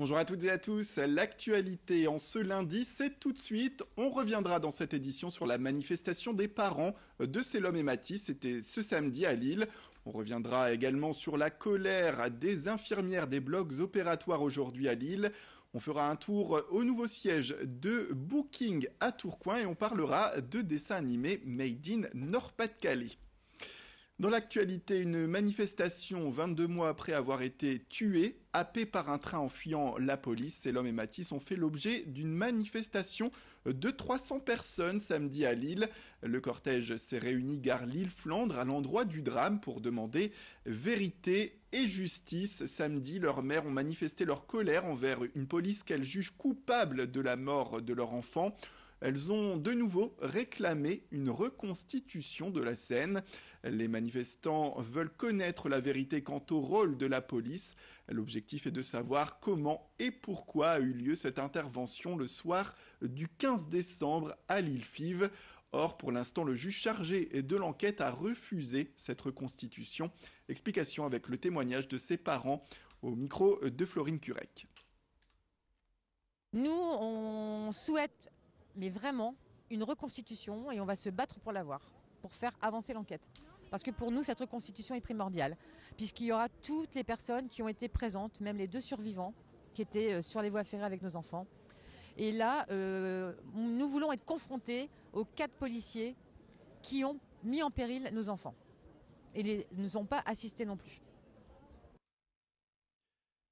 Bonjour à toutes et à tous, l'actualité en ce lundi, c'est tout de suite. On reviendra dans cette édition sur la manifestation des parents de Selom et Matisse, c'était ce samedi à Lille. On reviendra également sur la colère des infirmières des blocs opératoires aujourd'hui à Lille. On fera un tour au nouveau siège de Booking à Tourcoing et on parlera de dessins animés Made in Nord-Pas-de-Calais. Dans l'actualité, une manifestation 22 mois après avoir été tuée, happée par un train en fuyant la police. Selom et Matisse ont fait l'objet d'une manifestation de 300 personnes samedi à Lille. Le cortège s'est réuni gare Lille-Flandre à l'endroit du drame pour demander vérité et justice. Samedi, leurs mères ont manifesté leur colère envers une police qu'elles jugent coupable de la mort de leur enfant. Elles ont de nouveau réclamé une reconstitution de la scène. Les manifestants veulent connaître la vérité quant au rôle de la police. L'objectif est de savoir comment et pourquoi a eu lieu cette intervention le soir du 15 décembre à Lille-Fives. Or, pour l'instant, le juge chargé de l'enquête a refusé cette reconstitution. Explication avec le témoignage de ses parents au micro de Florine Curec. Nous, on souhaite, mais vraiment, une reconstitution et on va se battre pour l'avoir, pour faire avancer l'enquête. Parce que pour nous, cette reconstitution est primordiale, puisqu'il y aura toutes les personnes qui ont été présentes, même les 2 survivants qui étaient sur les voies ferrées avec nos enfants. Et là, nous voulons être confrontés aux 4 policiers qui ont mis en péril nos enfants et ne nous ont pas assistés non plus.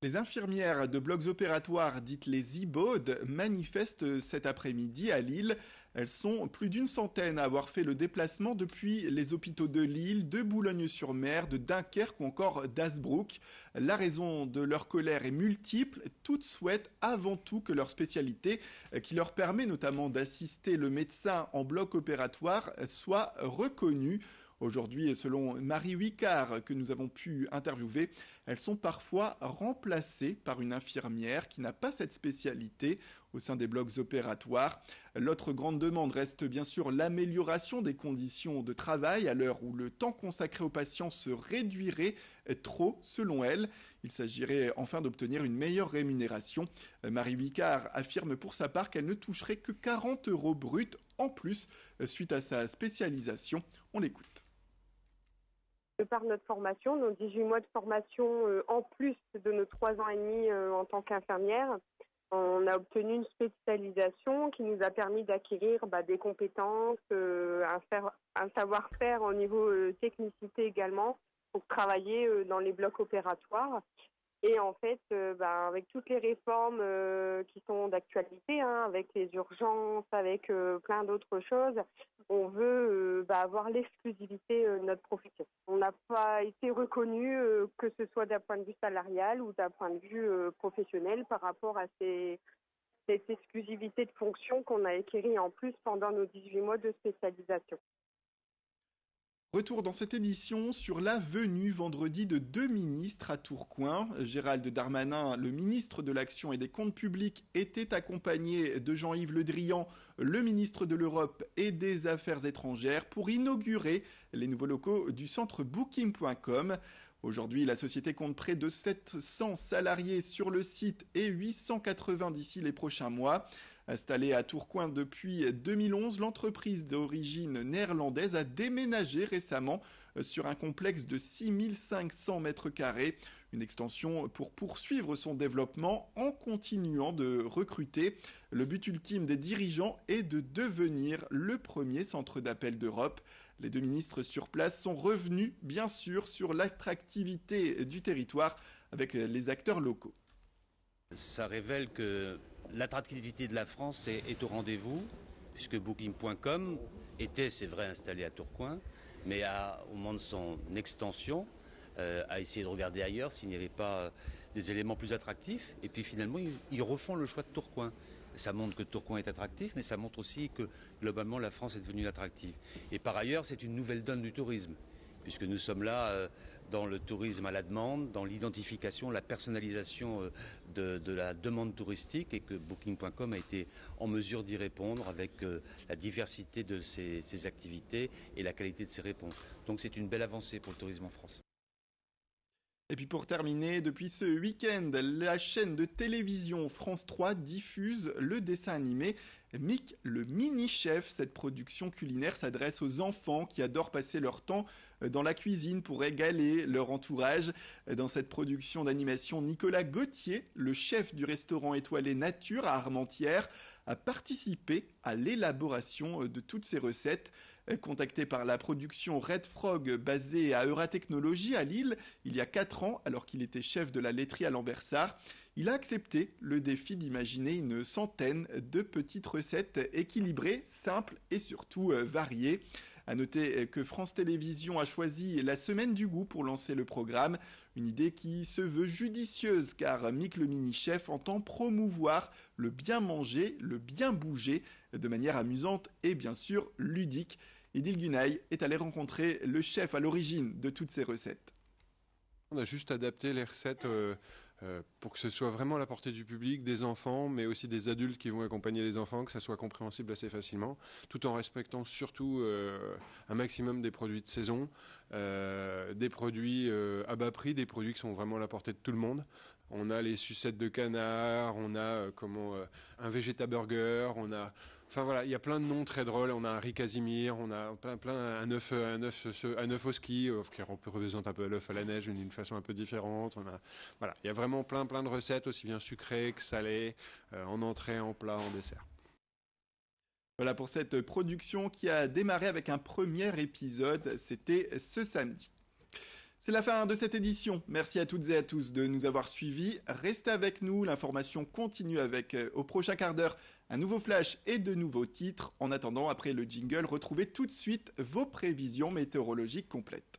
Les infirmières de blocs opératoires, dites les IBAUD, manifestent cet après-midi à Lille. Elles sont plus d'une centaine à avoir fait le déplacement depuis les hôpitaux de Lille, de Boulogne-sur-Mer, de Dunkerque ou encore d'Hasbrook. La raison de leur colère est multiple. Toutes souhaitent avant tout que leur spécialité, qui leur permet notamment d'assister le médecin en bloc opératoire, soit reconnue. Aujourd'hui, selon Marie Huicard, que nous avons pu interviewer, elles sont parfois remplacées par une infirmière qui n'a pas cette spécialité au sein des blocs opératoires. L'autre grande demande reste bien sûr l'amélioration des conditions de travail à l'heure où le temps consacré aux patients se réduirait trop, selon elle. Il s'agirait enfin d'obtenir une meilleure rémunération. Marie Huicard affirme pour sa part qu'elle ne toucherait que 40 € bruts en plus suite à sa spécialisation. On l'écoute. De par notre formation, nos 18 mois de formation en plus de nos 3 ans et demi en tant qu'infirmière, on a obtenu une spécialisation qui nous a permis d'acquérir des compétences, un savoir-faire au niveau technicité également pour travailler dans les blocs opératoires. Et en fait, avec toutes les réformes qui sont d'actualité, avec les urgences, avec plein d'autres choses, on veut avoir l'exclusivité de notre profession. On n'a pas été reconnu, que ce soit d'un point de vue salarial ou d'un point de vue professionnel par rapport à cette exclusivité de fonction qu'on a acquérie en plus pendant nos 18 mois de spécialisation. Retour dans cette édition sur la venue vendredi de 2 ministres à Tourcoing. Gérald Darmanin, le ministre de l'Action et des Comptes Publics, était accompagné de Jean-Yves Le Drian, le ministre de l'Europe et des Affaires étrangères, pour inaugurer les nouveaux locaux du centre Booking.com. Aujourd'hui, la société compte près de 700 salariés sur le site et 880 d'ici les prochains mois. Installée à Tourcoing depuis 2011, l'entreprise d'origine néerlandaise a déménagé récemment sur un complexe de 6500 mètres carrés. Une extension pour poursuivre son développement en continuant de recruter. Le but ultime des dirigeants est de devenir le premier centre d'appel d'Europe. Les 2 ministres sur place sont revenus, bien sûr, sur l'attractivité du territoire avec les acteurs locaux. Ça révèle que l'attractivité de la France est au rendez-vous, puisque Booking.com était, c'est vrai, installé à Tourcoing, mais au moment de son extension, a essayé de regarder ailleurs s'il n'y avait pas des éléments plus attractifs, et puis finalement ils refont le choix de Tourcoing. Ça montre que Tourcoing est attractif, mais ça montre aussi que globalement la France est devenue attractive. Et par ailleurs, c'est une nouvelle donne du tourisme, puisque nous sommes là dans le tourisme à la demande, dans l'identification, la personnalisation de la demande touristique, et que Booking.com a été en mesure d'y répondre avec la diversité de ses activités et la qualité de ses réponses. Donc c'est une belle avancée pour le tourisme en France. Et puis pour terminer, depuis ce week-end, la chaîne de télévision France 3 diffuse le dessin animé Mick le mini-chef. Cette production culinaire s'adresse aux enfants qui adorent passer leur temps dans la cuisine pour régaler leur entourage. Dans cette production d'animation, Nicolas Gauthier, le chef du restaurant étoilé Nature à Armentières, a participé à l'élaboration de toutes ces recettes. Contacté par la production Red Frog basée à Euratechnologie à Lille il y a 4 ans, alors qu'il était chef de la laiterie à Lambersart, il a accepté le défi d'imaginer une centaine de petites recettes équilibrées, simples et surtout variées. A noter que France Télévisions a choisi la semaine du goût pour lancer le programme, une idée qui se veut judicieuse car Mick le mini-chef entend promouvoir le bien manger, le bien bouger de manière amusante et bien sûr ludique. Idil Gunay est allé rencontrer le chef à l'origine de toutes ces recettes. On a juste adapté les recettes pour que ce soit vraiment à la portée du public, des enfants, mais aussi des adultes qui vont accompagner les enfants, que ça soit compréhensible assez facilement, tout en respectant surtout un maximum des produits de saison, des produits à bas prix, des produits qui sont vraiment à la portée de tout le monde. On a les sucettes de canard, on a un Vegeta Burger, on a... Enfin voilà, il y a plein de noms très drôles. On a un riz Casimir, on a un œuf au ski qui représente un peu l'œuf à la neige d'une façon un peu différente. Voilà, il y a vraiment plein de recettes, aussi bien sucrées que salées, en entrée, en plat, en dessert. Voilà pour cette production qui a démarré avec un premier épisode, c'était ce samedi. C'est la fin de cette édition. Merci à toutes et à tous de nous avoir suivis. Restez avec nous, l'information continue avec au prochain quart d'heure un nouveau flash et de nouveaux titres. En attendant, après le jingle, retrouvez tout de suite vos prévisions météorologiques complètes.